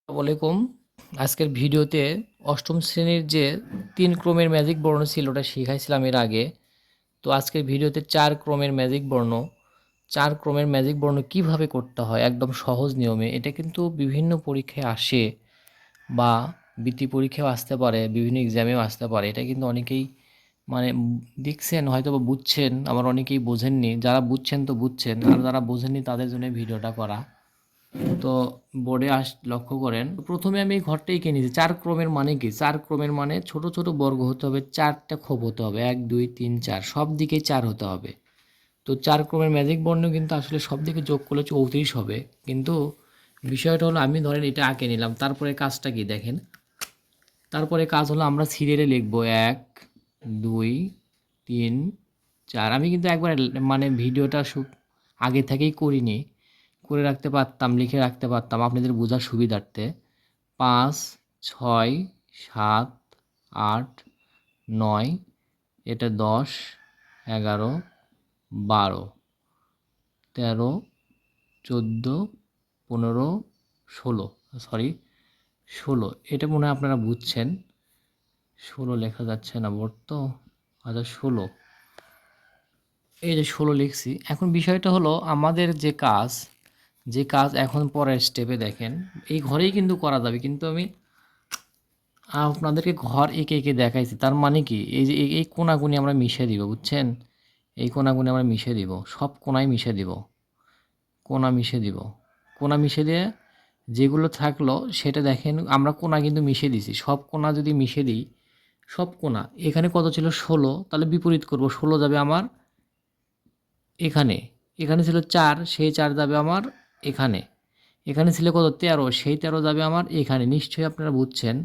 আসসালামু আলাইকুম। আজকের ভিডিওতে অষ্টম শ্রেণীর যে ৩ ক্রমের ম্যাজিক বর্ণ ছিল ওটা শিখাইছিলাম এর আগে। তো আজকের ভিডিওতে ৪ ক্রমের ম্যাজিক বর্ণ, ৪ ক্রমের ম্যাজিক বর্ণ কিভাবে করতে হয় একদম সহজ নিয়মে। এটা কিন্তু বিভিন্ন পরীক্ষায় আসে বা বৃত্তি পরীক্ষায়ও আসতে পারে, বিভিন্ন এক্সামেও আসতে পারে। এটা কিন্তু অনেকেই মানে দেখছেন হয়তোবা বুঝছেন, আবার অনেকেই বোঝেননি। যারা বুঝছেন তো বুঝছেন, আর যারা বোঝেননি তাদের জন্য ভিডিওটা করা। তো বোর্ডে লক্ষ্য করেন, প্রথমে আমি এই ঘরটা এঁকে নিয়েছি। ৪ ক্রমের মানে কি? ৪ ক্রমের মানে ছোট ছোট বর্গ হতে হবে, ৪টা খোপ হতে হবে, ১ ২ ৩ ৪ সব দিকেই ৪ হতে হবে। তো ৪ ক্রমের ম্যাজিক বর্ণ কিন্তু আসলে সব দিকে যোগ করলে ৩৪ হবে। কিন্তু বিষয়টা হলো, আমি ধরেন এটা আঁকে নিলাম, তারপরে কাজটা কি দেখেন। তারপরে কাজ হলো আমরা সিরিয়ালে লিখবো ১ ২ ৩ ৪। আমি কিন্তু একবার মানে ভিডিওটা আগে থেকেই করিনি, করে রাখতে পারতাম, লিখে রাখতে পারতাম আপনাদের বোঝার সুবিধার্থে। ৫ ৬ ৭ ৮ ৯, এটা ১০ ১১ ১২ ১৩ ১৪ ১৫ ১৬, সরি ১৬। এটা মনে হয় আপনারা বুঝছেন। ১৬ লেখা যাচ্ছে না বোর্ড তো, আচ্ছা ১৬। এই যে ১৬ লিখছি। এখন বিষয়টা হলো আমাদের যে কাজ এখন পরের স্টেপে দেখেন, এই ঘরেই কিন্তু করা যাবে, কিন্তু আমি আপনাদেরকে ঘর এঁকে এঁকে দেখাইছি। তার মানে কি, এই যে এই কোনাগুনি আমরা মিশিয়ে দিব, বুঝছেন? এই কোনাগুনি আমরা মিশিয়ে দিব, সব কোনায় মিশিয়ে দিব, কোনা মিশিয়ে দিব। কোনা মিশিয়ে দিয়ে যেগুলো থাকলো সেটা দেখেন, আমরা কোনা কিন্তু মিশিয়ে দিছি। সব কোনা যদি মিশিয়ে দিই, সব কোনা, এখানে কত ছিল ১৬, তাহলে বিপরীত করব, ১৬ যাবে আমার এখানে। এখানে ছিল ৪, সেই ৪ যাবে আমার এখানে। এখানে ছিল কত ১৩, সেই ১৩ যাবে আমার এখানে। নিশ্চয়ই আপনারা বুঝছেন।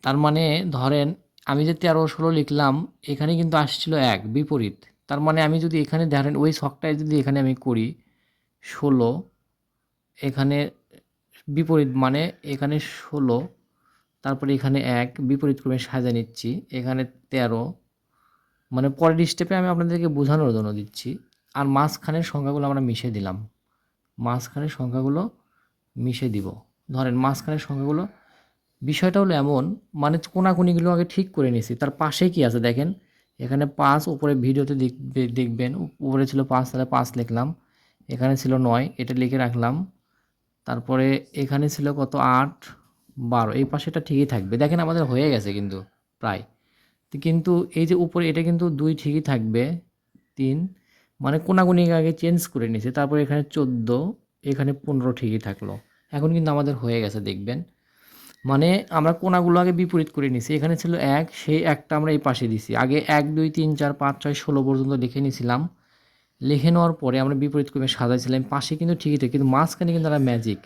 তার মানে ধরেন আমি যে ১৩ ১৬ লিখলাম, এখানে কিন্তু আসছিল ১ বিপরীত। তার মানে আমি যদি এখানে ধরেন ওই ছকটায় যদি এখানে আমি করি ১৬, এখানে বিপরীত মানে এখানে ১৬, তারপরে এখানে ১ বিপরীত ক্রমে সাজিয়ে নিচ্ছি, এখানে ১৩, মানে পরের স্টেপে আমি আপনাদেরকে বোঝানোর জন্য দিচ্ছি। আর মাঝখানের সংখ্যাগুলো আমরা মিশিয়ে দিলাম, মাঝখানের সংখ্যাগুলো মিশিয়ে দিব। ধরেন মাঝখানের সংখ্যাগুলো, বিষয়টা হলো এমন, মানে কোনাকুনিগুলো আগে ঠিক করে নিয়েছি। তার পাশে কি আছে দেখেন, এখানে ৫, উপরে ভিডিওতে দেখবেন উপরে ছিল ৫, তাহলে ৫ লিখলাম। এখানে ছিল ৯, এটা লিখে রাখলাম। তারপরে এখানে ছিল কত ৮ ১২, এই পাশেটা ঠিকই থাকবে। দেখেন আমাদের হয়ে গেছে কিন্তু প্রায়। কিন্তু এই যে উপরে এটা কিন্তু ২ ঠিকই থাকবে, ৩, মানে কোনাকুনিকে আগে চেঞ্জ করে নিয়েছি। তারপরে এখানে ১৪, এখানে ১৫ ঠিকই থাকলো। এখন কিন্তু আমাদের হয়ে গেছে দেখবেন। মানে আমরা কোণাগুলো আগে বিপরীত করে নিছি। এখানে ছিল ১, সেই ১টা আমরা এই পাশে দিছি। আগে ১ ২ ৩ ৪ ৫ ৬ ১৬ পর্যন্ত লিখে নিয়েছিলাম। লিখে নেওয়ার পরে আমরা বিপরীত ক্রমে সাজাইছিলাম। পাশে কিন্তু ঠিকই থাকে, কিন্তু মাঝখানে কিন্তু একটা ম্যাজিক।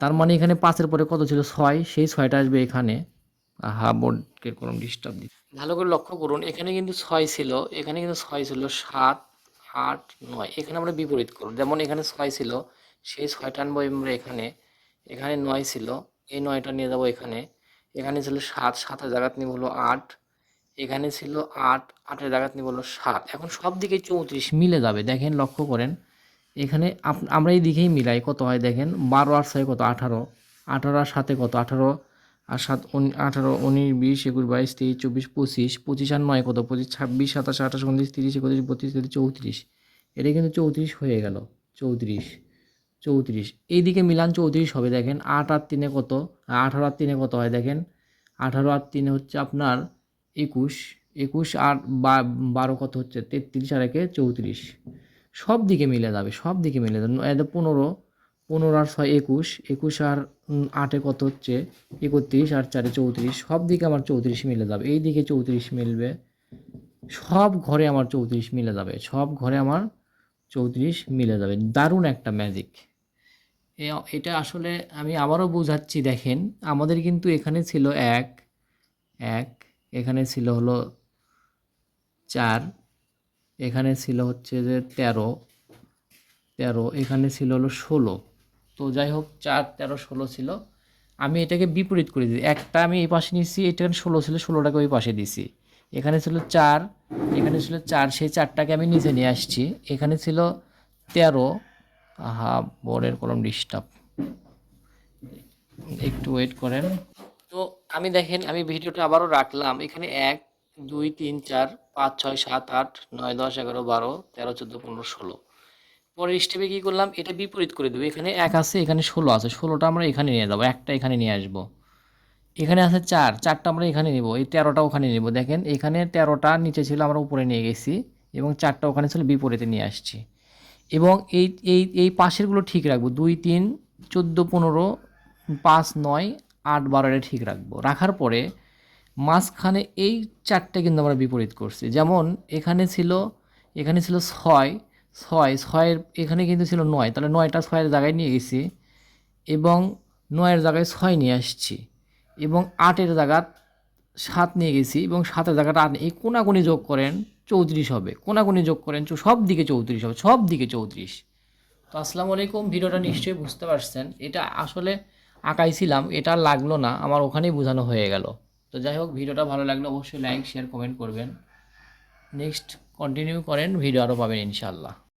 তার মানে এখানে ৫ এর পরে কত ছিল ৬, সেই ৬টা আসবে এখানে। আহা, বোর্ডকে কোনো ডিস্টার্ব দিই। ভালো করে লক্ষ্য করুন, এখানে কিন্তু ৬ ছিল, এখানে কিন্তু ৬ ছিল, ৭ ৮ ৯, এখানে আমরা বিপরীত করব। যেমন এখানে ৬ ছিল, সেই ৬টা আনবো আমরা এখানে। এখানে ৯ ছিল, এই ৯টা নিয়ে যাব এখানে। এখানে ছিল ৭, ৭ এর জায়গাত নিব হলো ৮। এখানে ছিল ৮, ৮ এর জায়গাত নিব হলো ৭। এখন সব দিকে ৩৪ মিলে যাবে। দেখেন লক্ষ্য করেন, এখানে আমরা এই দিকেই মিলাই, কত হয় দেখেন। ১২ আর ৬ কত ১৮, ১৮ আর ৭ কত ১৮, আর ৭ ১৮ ১৯ ২০ ২১ ২২ ২৩ ২৪ ২৫, ২৫ আর ৯ কত ২৫, ২৬ ২৭ ২৮ ২৯ ৩০ ৩১ ৩২ ৩৩ ৩৪, এটা কিন্তু ৩৪ হয়ে গেল। ৩৪ ৩৪ এইদিকে মিলান ৩৪ হবে। দেখেন ৮ আর ৩ কত, ১৮ আর ৩ কত হয় দেখেন। ১৮ আর ৩ হচ্ছে আপনার ২১, ২১ আর ১২ কত হচ্ছে ৩৩, আর ১ ৩৪। সব দিকে মিলে যাবে, সব দিকে মিলে যাবে। ১৫, ১৫ আর ৬ ২১, ২১ আর ৮ কত হচ্ছে ৩১, আর ৪ ৩৪। সব দিকে আমার ৩৪ মিলে যাবে। এই দিকে ৩৪ মিলবে, সব ঘরে আমার ৩৪ মিলে যাবে, সব ঘরে আমার ৩৪ মিলে যাবে। দারুণ একটা ম্যাজিক। এটা আসলে আমি আবারও বোঝাচ্ছি। দেখেন আমাদের কিন্তু এখানে ছিল ১, ১, এখানে ছিল হলো ৪, এখানে ছিল হচ্ছে যে ১৩, ১৩, এখানে ছিল হলো ১৬। তো যাই হোক ৪ ১৩ ১৬ ছিল। আমি এটাকে বিপরীত করে দিই, একটা আমি এই পাশে নিচ্ছি, এটা ১৬ ছিল, ১৬টাকে ওই পাশে দিছি। এখানে ছিল ৪, এখানে ছিল ৪, সেই ৪টাকে আমি নিচে নিয়ে আসছি। এখানে ছিল ১৩, আহা বোর্ডের কলম ডিস্টার্ব, একটু ওয়েট করেন। তো আমি দেখেন আমি ভিডিওটা আবারও রাখলাম। এখানে 1, 2, 3, 4, 5, 6, 7, 8, 9, 10, 11, 12, 13, 14, 15, 16। পরের স্টেপে কি করলাম? এটা বিপরীত করে দেবো। এখানে 1 আছে, এখানে 16 আছে। 16টা আমরা এখানে নিয়ে যাবো। একটা এখানে নিয়ে আসবো। এখানে আছে 4, 4টা আমরা এখানে নিব। এই 13টা ওখানে নিব। দেখেন এখানে 13টা নিচে ছিল, আমরা উপরে নিয়ে গেছি এবং 4টা ওখানে ছিল, বিপরীতে নিয়ে আসছি। এবং এই পাশেরগুলো ঠিক রাখবো। 2, 3, 14, 15, 5, 9, 8, 12 এটা ঠিক রাখবো। রাখার পরে মাঝখানে এই 4টে কিন্তু আমরা বিপরীত করছি। যেমন এখানে ছিল 6, 6, 6-এর এখানে কিন্তু ছিল 9, তাহলে 9টা 6-এর জায়গায় নিয়ে গেছি এবং 9-এর জায়গায় 6 নিয়ে আসছি এবং 8-এর জায়গা 7 নিয়ে গেছি এবং 7-এর জায়গাটা 8, এই কোনাকুনি যোগ করেন 34 হবে। কোনাকুনি যোগ করেন সব দিকে 34 হবে, সব দিকে 34। তো আসসালামু আলাইকুম, ভিডিওটা নিশ্চয়ই বুঝতে পারছেন। এটা আসলে আঁকাইছিলাম, এটা আর লাগলো না, আমার ওখানেই বোঝানো হয়ে গেল। তো যাই হোক, ভিডিওটা ভালো লাগলে অবশ্যই লাইক শেয়ার কমেন্ট করবেন। নেক্সট কন্টিনিউ করেন, ভিডিও আরও পাবেন ইনশাআল্লাহ।